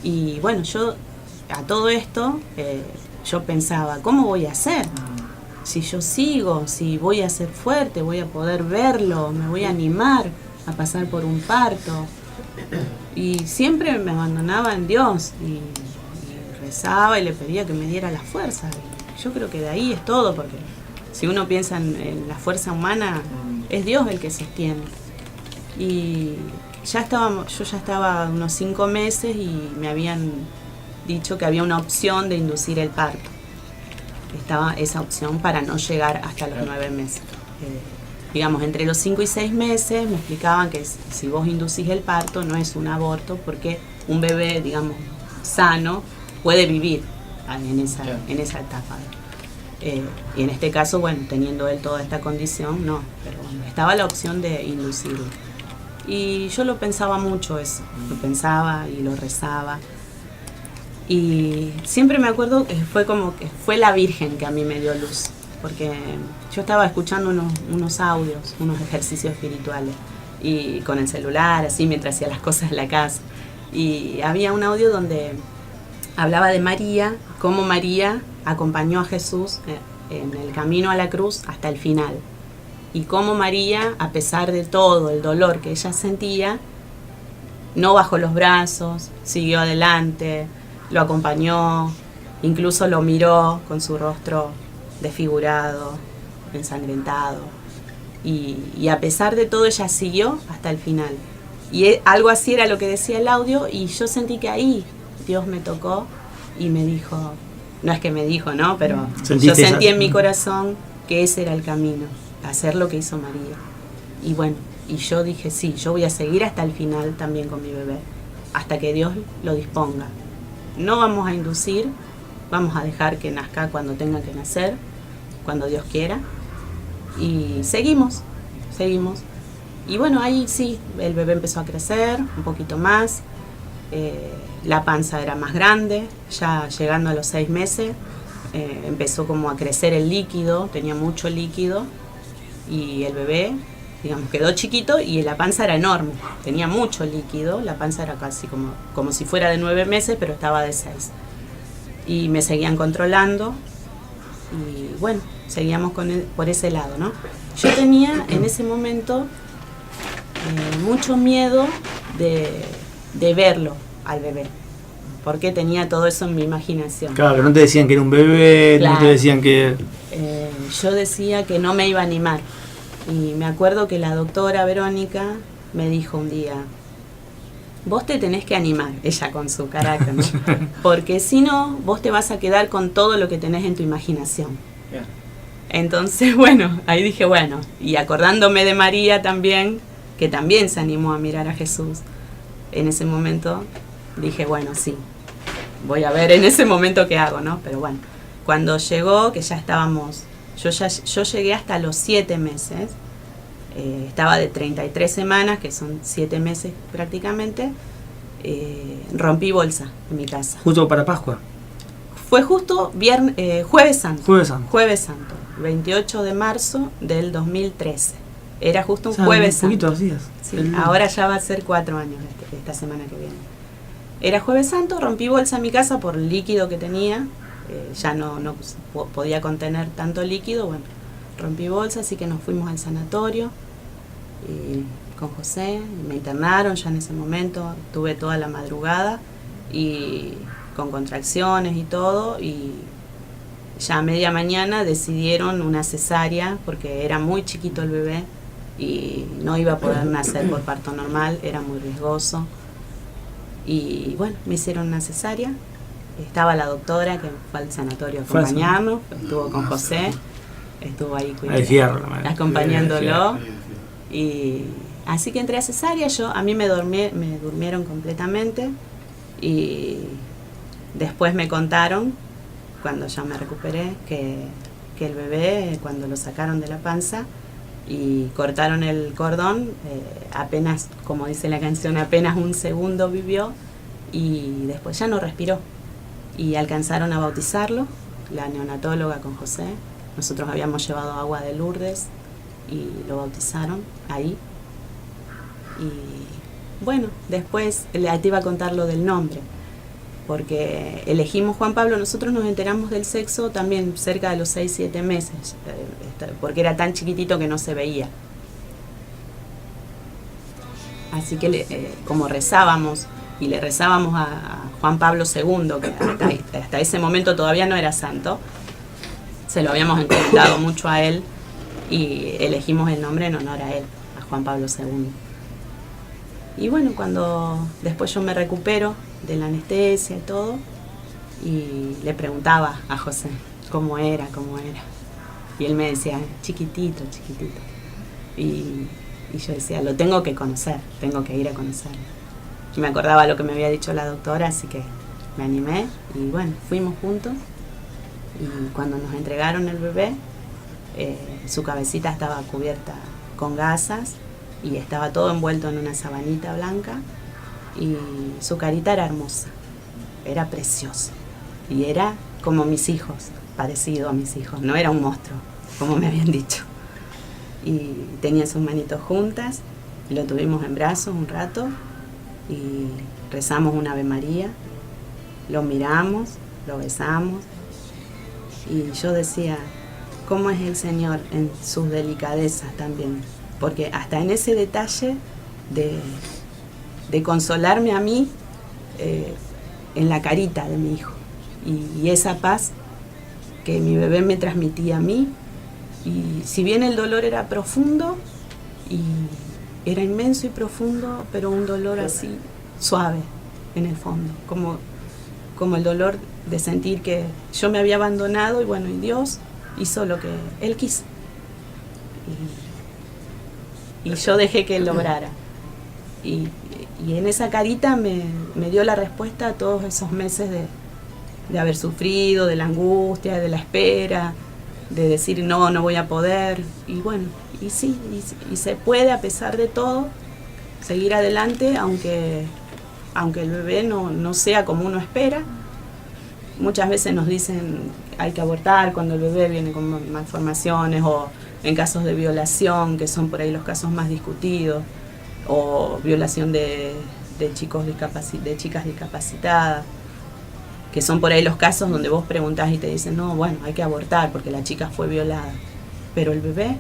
Y bueno, yo a todo esto, yo pensaba, ¿cómo voy a hacer? Si yo sigo, si voy a ser fuerte, voy a poder verlo, me voy a animar a pasar por un parto. Y siempre me abandonaba en Dios y rezaba y le pedía que me diera la fuerza. Y yo creo que de ahí es todo, porque si uno piensa en la fuerza humana, es Dios el que sostiene. Y yo ya estaba unos 5 meses y me habían dicho que había una opción de inducir el parto. Estaba esa opción para no llegar hasta los 9 meses. Digamos, entre los 5 y 6 meses me explicaban que si vos inducís el parto no es un aborto, porque un bebé, digamos, sano puede vivir en esa etapa. Y en este caso, bueno, teniendo él toda esta condición, no, pero bueno, estaba la opción de inducirlo. Y yo lo pensaba mucho eso, lo pensaba y lo rezaba. Y siempre me acuerdo que fue como que fue la Virgen que a mí me dio luz, porque yo estaba escuchando unos audios, unos ejercicios espirituales, y con el celular, así, mientras hacía las cosas en la casa. Y había un audio donde hablaba de María, cómo María acompañó a Jesús en el camino a la cruz hasta el final. Y cómo María, a pesar de todo el dolor que ella sentía, no bajó los brazos, siguió adelante, lo acompañó, incluso lo miró con su rostro desfigurado, ensangrentado. Y a pesar de todo, ella siguió hasta el final. Y algo así era lo que decía el audio, y yo sentí que ahí Dios me tocó y me dijo, no es que me dijo, ¿no? Pero yo sentí en mi corazón que ese era el camino, hacer lo que hizo María. Y bueno, y yo dije, sí, yo voy a seguir hasta el final también con mi bebé, hasta que Dios lo disponga. No vamos a inducir, vamos a dejar que nazca cuando tenga que nacer, cuando Dios quiera. Y seguimos. Y bueno, ahí sí, el bebé empezó a crecer un poquito más, la panza era más grande, ya llegando a los 6 meses, empezó como a crecer el líquido, tenía mucho líquido, y el bebé, digamos, quedó chiquito y la panza era enorme, tenía mucho líquido, la panza era casi como si fuera de 9 meses, pero estaba de 6. Y me seguían controlando, y bueno, seguíamos por ese lado, ¿no? Yo tenía en ese momento mucho miedo de verlo al bebé, porque tenía todo eso en mi imaginación. Claro, no te decían que era un bebé, claro. No te decían que... yo decía que no me iba a animar. Y me acuerdo que la doctora Verónica me dijo un día, vos te tenés que animar, ella con su carácter, ¿no? Porque si no, vos te vas a quedar con todo lo que tenés en tu imaginación. Yeah. Entonces, bueno, ahí dije, bueno, y acordándome de María también, que también se animó a mirar a Jesús, en ese momento dije, bueno, sí, voy a ver en ese momento qué hago, ¿no? Pero bueno, cuando llegó, que ya estábamos... Yo llegué hasta los 7 meses, estaba de 33 semanas, que son 7 meses prácticamente, rompí bolsa en mi casa. ¿Justo para Pascua? Fue justo Jueves Santo. Jueves Santo. 28 de marzo del 2013. Era justo un Jueves Santo. Poquitos días. Sí, ahora ya va a ser 4 años esta semana que viene. Era Jueves Santo, rompí bolsa en mi casa por el líquido que tenía. Ya no podía contener tanto líquido, bueno, rompí bolsa, así que nos fuimos al sanatorio con José, me internaron ya en ese momento, tuve toda la madrugada y con contracciones y todo, y ya a media mañana decidieron una cesárea porque era muy chiquito el bebé y no iba a poder nacer por parto normal, era muy riesgoso, y bueno, me hicieron una cesárea. Estaba la doctora que fue al sanatorio a acompañarnos, estuvo con José, estuvo ahí acompañándolo. Y así que entré a cesárea, a mí me durmieron completamente, y después me contaron, cuando ya me recuperé, que el bebé, cuando lo sacaron de la panza y cortaron el cordón, apenas, como dice la canción, apenas un segundo vivió y después ya no respiró. Y alcanzaron a bautizarlo, la neonatóloga con José. Nosotros habíamos llevado agua de Lourdes y lo bautizaron ahí. Y bueno, después te iba a contar lo del nombre. porque elegimos Juan Pablo, nosotros nos enteramos del sexo también cerca de los 6-7 meses, porque era tan chiquitito que no se veía. Así que como rezábamos, y le rezábamos a Juan Pablo II, que hasta ese momento todavía no era santo, se lo habíamos encomendado mucho a él, y elegimos el nombre en honor a él, a Juan Pablo II. Y bueno, cuando después yo me recupero de la anestesia y todo, y le preguntaba a José cómo era. Y él me decía, chiquitito. Y yo decía, lo tengo que conocer, tengo que ir a conocerlo. Y me acordaba lo que me había dicho la doctora, así que me animé y bueno, fuimos juntos. Y cuando nos entregaron el bebé, su cabecita estaba cubierta con gasas y estaba todo envuelto en una sabanita blanca y su carita era hermosa, era preciosa y era como mis hijos, parecido a mis hijos, no era un monstruo, como me habían dicho. Y tenía sus manitos juntas, y lo tuvimos en brazos un rato y rezamos una Ave María, lo miramos, lo besamos y yo decía, ¿cómo es el Señor en sus delicadezas también? Porque hasta en ese detalle de consolarme a mí en la carita de mi hijo y esa paz que mi bebé me transmitía a mí. Y si bien el dolor era profundo, y era inmenso y profundo, pero un dolor así suave en el fondo, como el dolor de sentir que yo me había abandonado y bueno, y Dios hizo lo que Él quiso. Y yo dejé que Él lograra. Y en esa carita me dio la respuesta a todos esos meses de haber sufrido, de la angustia, de la espera, de decir no voy a poder, y bueno, y sí, y se puede a pesar de todo seguir adelante, aunque el bebé no sea como uno espera. Muchas veces nos dicen hay que abortar cuando el bebé viene con malformaciones, o en casos de violación, que son por ahí los casos más discutidos, o violación de chicas discapacitadas, que son por ahí los casos donde vos preguntás y te dicen, no, bueno, hay que abortar porque la chica fue violada. Pero el bebé,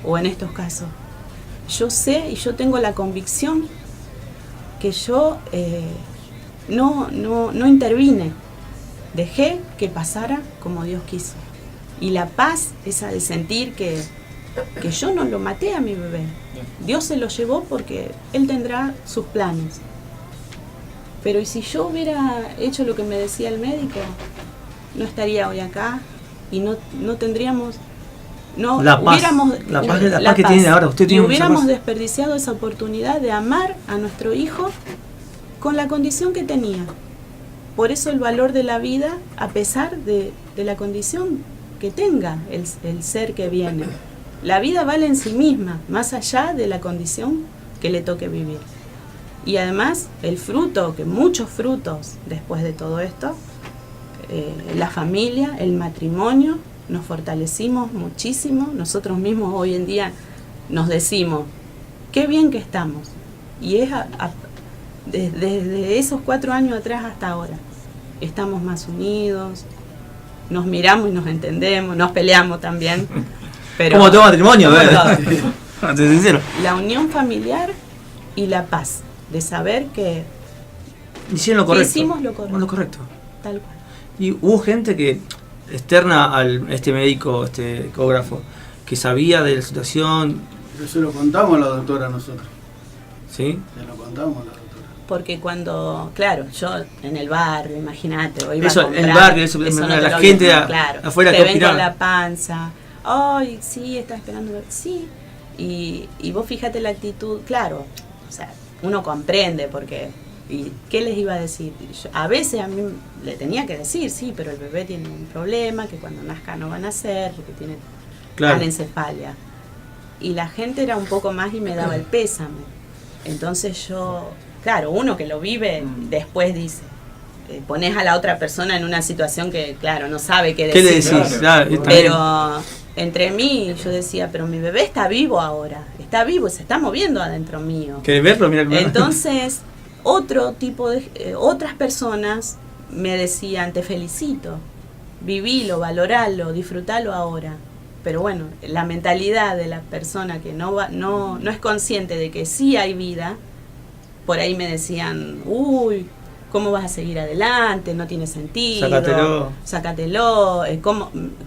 o en estos casos, yo sé y yo tengo la convicción que yo no intervine, dejé que pasara como Dios quiso. Y la paz esa de sentir que yo no lo maté a mi bebé, Dios se lo llevó porque Él tendrá sus planes. Pero ¿y si yo hubiera hecho lo que me decía el médico? No estaría hoy acá y no tendríamos... La paz que tiene ahora. Usted tiene y hubiéramos desperdiciado esa oportunidad de amar a nuestro hijo con la condición que tenía. Por eso el valor de la vida, a pesar de la condición que tenga el ser que viene. La vida vale en sí misma, más allá de la condición que le toque vivir. Y además, el fruto, que muchos frutos después de todo esto, la familia, el matrimonio, nos fortalecimos muchísimo. Nosotros mismos hoy en día nos decimos, qué bien que estamos. Y es desde esos 4 años atrás hasta ahora. Estamos más unidos, nos miramos y nos entendemos, nos peleamos también. Pero como todo matrimonio, ¿verdad? Sincero. La unión familiar y la paz. De saber que hicieron lo correcto. Hicimos lo correcto. Tal cual. Y hubo gente que externa este médico, este ecógrafo, que sabía de la situación. Pero se lo contamos a la doctora nosotros. ¿Sí? Se lo contamos a la doctora. Porque cuando, claro, yo en el barrio, imagínate, o iba eso, a comprar, en el barrio, la gente de afuera te que ven opinaba. con la panza, ay, sí, está esperando, sí. Y vos fíjate la actitud, claro, o sea, uno comprende porque, ¿y qué les iba a decir? A veces a mí le tenía que decir, sí, pero el bebé tiene un problema, que cuando nazca no va a nacer, porque tiene anencefalia. Y la gente era un poco más y me daba el pésame. Entonces yo, claro, uno que lo vive después dice, pones a la otra persona en una situación que, claro, no sabe qué decir. ¿Qué le decís? Claro, pero entre mí yo decía, pero mi bebé está vivo ahora, está vivo, se está moviendo adentro mío. ¿Querés verlo? Mira, entonces otro tipo de otras personas me decían, te felicito, vivilo, valoralo, disfrutalo ahora. Pero bueno, la mentalidad de la persona que no es consciente de que sí hay vida, por ahí me decían, uy, ¿cómo vas a seguir adelante? No tiene sentido. Sácatelo.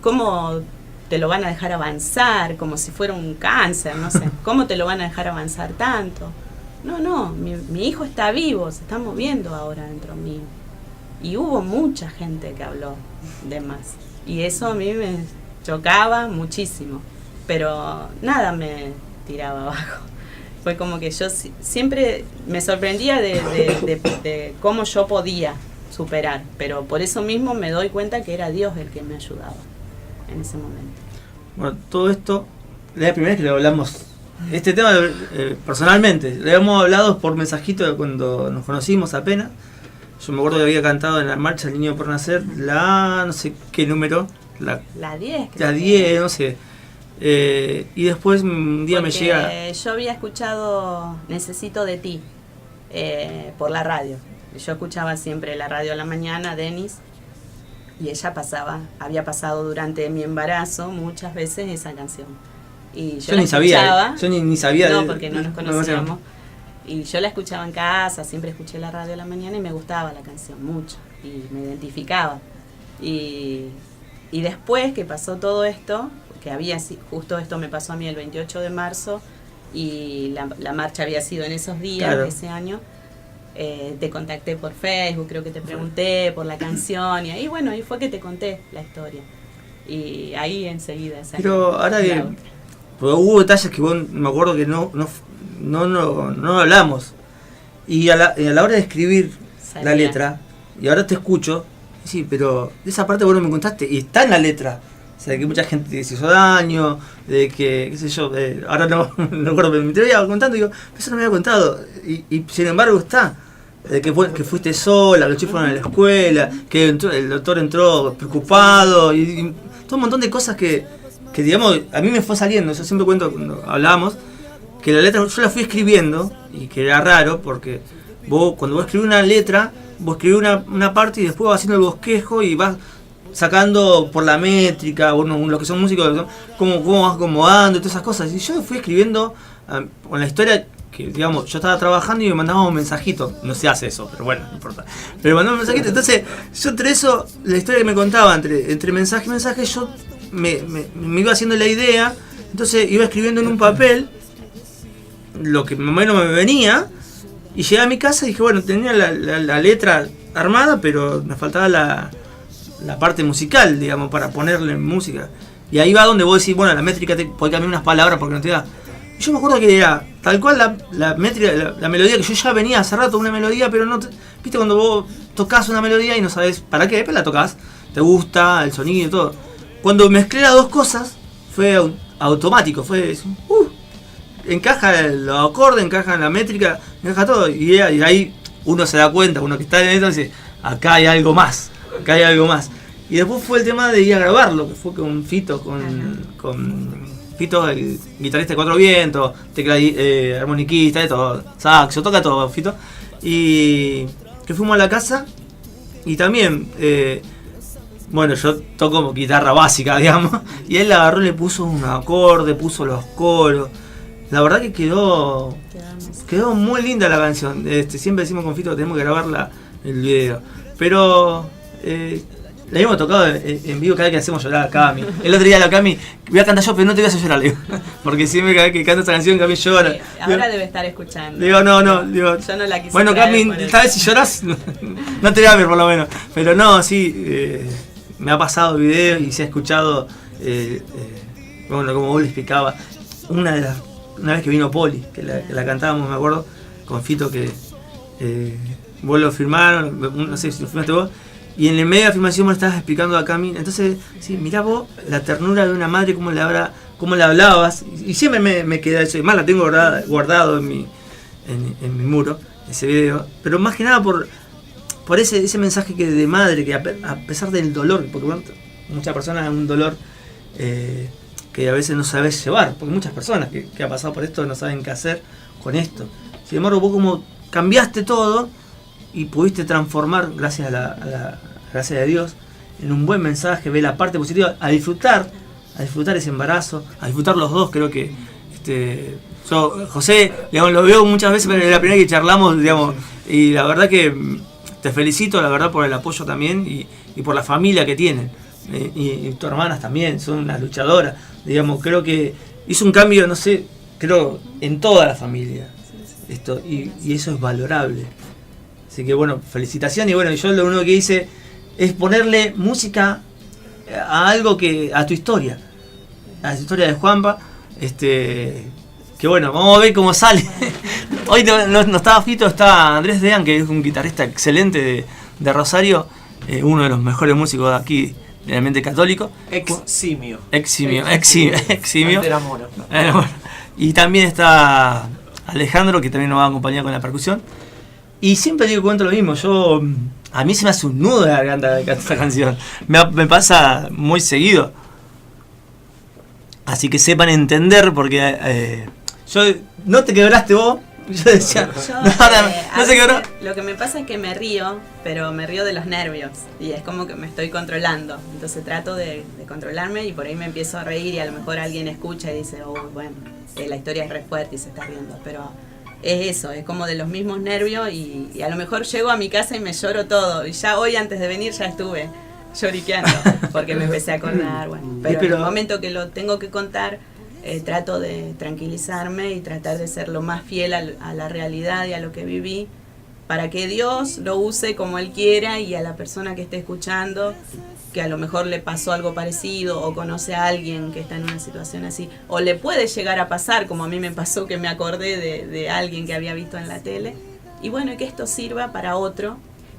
¿Cómo te lo van a dejar avanzar? Como si fuera un cáncer, no sé. ¿Cómo te lo van a dejar avanzar tanto? No, mi hijo está vivo, se está moviendo ahora dentro mío. Y hubo mucha gente que habló de más. Y eso a mí me chocaba muchísimo. Pero nada me tiraba abajo. Fue como que yo siempre me sorprendía de cómo yo podía superar. Pero por eso mismo me doy cuenta que era Dios el que me ayudaba en ese momento. Bueno, todo esto, es la primera vez que lo hablamos. Este tema personalmente, le habíamos hablado por mensajito cuando nos conocimos apenas. Yo me acuerdo que había cantado en la marcha El Niño por Nacer, no sé qué número. La 10. La 10, no sé. Y después un día me llega... Yo había escuchado Necesito de ti por la radio. Yo escuchaba siempre la radio a la mañana, Denis, y ella había pasado durante mi embarazo muchas veces esa canción. Y yo ni sabía, yo ni sabía. No, porque no nos conocíamos. Y yo la escuchaba en casa, siempre escuché la radio a la mañana y me gustaba la canción mucho. Y me identificaba. Y después que pasó todo esto, que justo esto me pasó a mí el 28 de marzo, y la marcha había sido en esos días, claro, ese año, te contacté por Facebook, creo que te pregunté por la canción, y ahí fue que te conté la historia. Y ahí enseguida... Pero ahora bien... Porque hubo detalles que me acuerdo que no hablamos. Y a la hora de escribir la letra, y ahora te escucho, sí, pero de esa parte vos no me contaste, y está en la letra. O sea, que mucha gente se hizo daño, de que, qué sé yo, ahora no recuerdo, pero me te iba contando y digo, eso no me había contado. Y sin embargo está. De que fuiste sola, los chicos fueron a la escuela, que el doctor entró preocupado, y todo un montón de cosas que digamos, a mí me fue saliendo. Yo siempre cuento cuando hablábamos que la letra yo la fui escribiendo, y que era raro porque cuando vos escribís una letra, vos escribís una parte y después vas haciendo el bosquejo y vas sacando por la métrica, los que son músicos, cómo vas acomodando y todas esas cosas. Y yo fui escribiendo con la historia que, digamos, yo estaba trabajando y me mandaban un mensajito. No se hace eso, pero bueno, no importa. Pero me mandaban un mensajito. Entonces, yo entre eso, la historia que me contaba, entre mensaje y mensaje, yo me iba haciendo la idea. Entonces iba escribiendo en un papel lo que más o menos me venía, y llegué a mi casa y dije, bueno, tenía la letra armada, pero me faltaba la parte musical, digamos, para ponerle música. Y ahí va donde vos decís, bueno, la métrica te puede cambiar unas palabras porque no te da. Y yo me acuerdo que era tal cual la métrica, la melodía, que yo ya venía hace rato una melodía, pero no viste cuando vos tocas una melodía y no sabes para qué, pero la tocas, te gusta el sonido y todo. Cuando mezclé las dos cosas, fue automático, fue encaja los acordes, encaja la métrica, encaja todo, y ahí uno se da cuenta, uno que está en esto dice, acá hay algo más. Y después fue el tema de ir a grabarlo, que fue con Fito, con Fito, el guitarrista de Cuatro Vientos, armoniquista, de todo, saxo, toca todo Fito, y que fuimos a la casa, y también bueno, yo toco guitarra básica, digamos, y él la agarró, le puso un acorde, puso los coros. La verdad que quedó muy linda la canción. Siempre decimos con Fito que tenemos que grabar el video. Pero la habíamos tocado en vivo cada vez que hacemos llorar a Cami. El otro día la Cami, voy a cantar yo, pero no te voy a hacer llorar, le digo. Porque siempre cada vez que canto esta canción, Cami llora. Ahora debe estar escuchando. Digo, no, yo no la quise. Bueno, Cami, esta vez si lloras, no te voy a ver por lo menos. Pero no, sí, me ha pasado video y se ha escuchado, bueno, como vos le explicaba, una vez que vino Poli, que la cantábamos, me acuerdo, con Fito, que vos lo firmaron, no sé si lo firmaste vos, y en el medio de la filmación me lo estabas explicando a Cami. Entonces, sí, mirá vos la ternura de una madre, cómo le hablabas, y siempre me queda eso, y más la tengo guardado en mi muro, ese video, pero más que nada por ese mensaje de madre, que a pesar del dolor, porque bueno, muchas personas un dolor que a veces no sabes llevar, porque muchas personas que han pasado por esto no saben qué hacer con esto. Sin embargo, vos cambiaste todo y pudiste transformar, gracias a la gracia de Dios, en un buen mensaje, ve la parte positiva, a disfrutar ese embarazo, a disfrutar los dos. Creo que yo, José, digamos, lo veo muchas veces, pero es la primera que charlamos, digamos, y la verdad que te felicito, la verdad, por el apoyo también y por la familia que tienen. Y tus hermanas también son unas luchadoras, digamos. Creo que hizo un cambio, no sé, creo en toda la familia esto, y eso es valorable. Así que bueno, felicitaciones. Y bueno, yo lo único que hice es ponerle música a algo a tu historia, a la historia de Juanpa, que bueno, vamos a ver cómo sale. Hoy no estaba Fito, está Andrés Dean, que es un guitarrista excelente de Rosario, uno de los mejores músicos de aquí, del ambiente católico. Eximio. Y también está Alejandro, que también nos va a acompañar con la percusión. Y siempre digo, cuento lo mismo, a mí se me hace un nudo de garganta de cantar esta canción. Me pasa muy seguido. Así que sepan entender, porque yo no te quebraste vos. Yo decía, no se quebró. Lo que me pasa es que me río, pero me río de los nervios. Y es como que me estoy controlando. Entonces trato de controlarme y por ahí me empiezo a reír y a lo mejor alguien escucha y dice, oh, bueno, la historia es re fuerte y se está riendo. Pero es eso, es como de los mismos nervios y a lo mejor llego a mi casa y me lloro todo. Y ya hoy antes de venir ya estuve lloriqueando porque me empecé a acordar. Bueno, pero en el momento que lo tengo que contar, trato de tranquilizarme y tratar de ser lo más fiel a la realidad y a lo que viví, para que Dios lo use como Él quiera y a la persona que esté escuchando, que a lo mejor le pasó algo parecido o conoce a alguien que está en una situación así, o le puede llegar a pasar, como a mí me pasó, que me acordé de alguien que había visto en la tele, y bueno, que esto sirva para otro,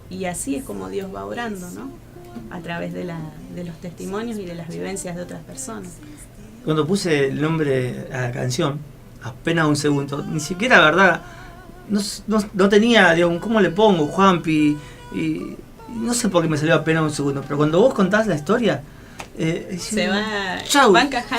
y así es como Dios va obrando, ¿no? A través de los testimonios y de las vivencias de otras personas. Cuando puse el nombre a la canción, apenas un segundo, ni siquiera, verdad, no tenía, digamos, ¿cómo le pongo? Juanpi, y no sé por qué me salió apenas un segundo, pero cuando vos contás la historia, se va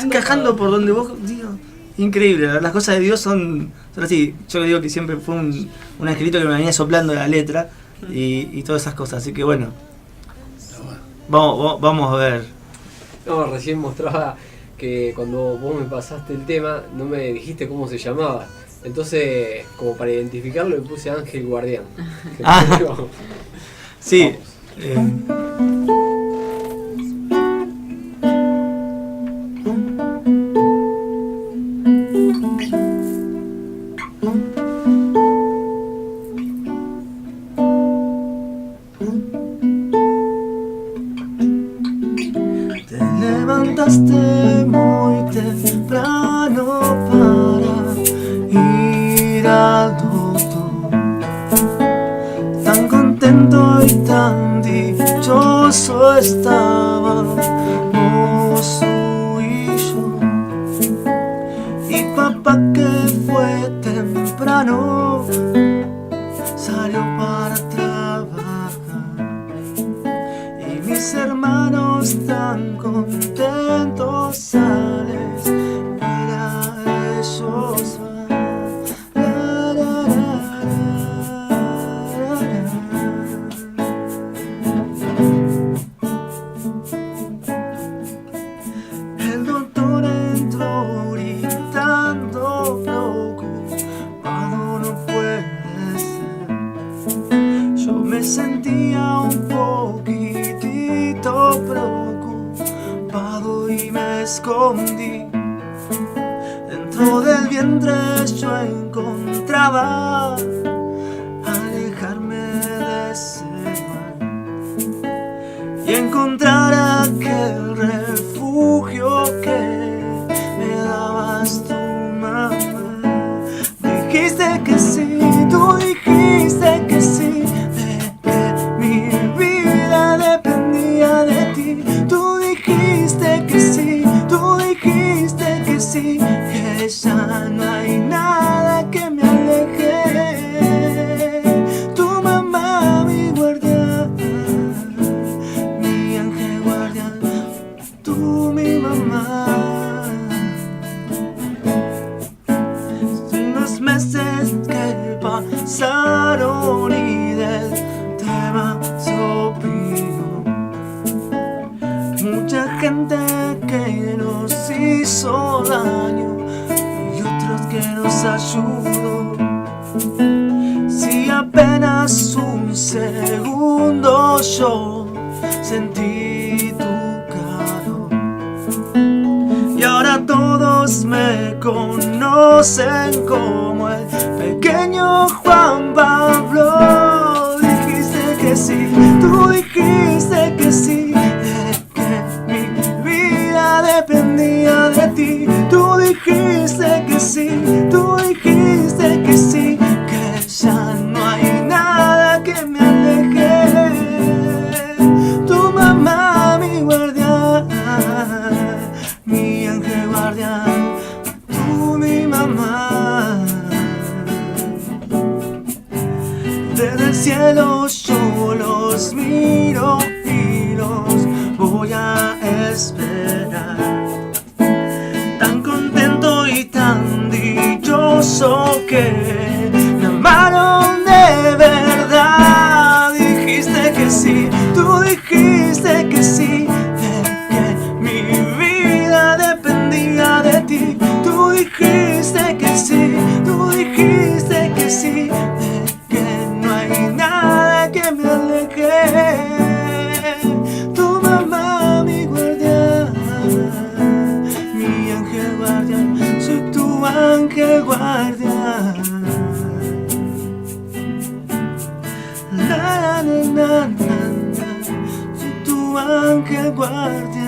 encajando por donde vos, digo, increíble, las cosas de Dios son así. Yo digo que siempre fue un angelito que me venía soplando la letra y todas esas cosas, así que bueno, vamos a ver. No, recién mostraba que cuando vos me pasaste el tema no me dijiste cómo se llamaba, entonces como para identificarlo le puse Ángel Guardián. Sí. Te levantaste muy temprano para ir al doctor, tan contento y tan dichoso estábamos tú y yo. Y papá, que fue temprano, salió para trabajar, y mis hermanos tan contentos sales, mira, ellos van. La, la, la, la. El doctor entró gritando, preocupado no puede ser. Yo me sentía un poquitito preocupado y me escondí. Dentro del vientre yo encontraba alejarme de ese mal y encontrar aquel refugio que me dabas tu mamá. Dijiste que sí, tú dijiste que sí, de que mi vida dependía de ti. Tú dijiste que sí, tú dijiste que sí, que ya no hay nada que me aleje. Tu mamá, mi guardián, mi ángel segundos yo sentí tu calor. Y ahora todos me conocen como el pequeño Juan Pablo. Dijiste que sí, tú dijiste que sí, de que mi vida dependía de ti. Tú dijiste que sí, tú dijiste que sí, que ya no hay nada que me aleje. Tu mamá, mi guardián, mi ángel guardián, tú mi mamá. Desde el cielo yo los miro y los voy a esperar. Tan contento y tan dichoso que me amaron de verdad. Dijiste que sí, tú dijiste que sí, de que mi vida dependía de ti. Tú dijiste que sí, tú dijiste que sí, de que no hay nada que me aleje. Tu mamá, mi guardián, mi ángel guardián, soy tu ángel guardián. Na, na, na, na, na, soy tu ángel guardián.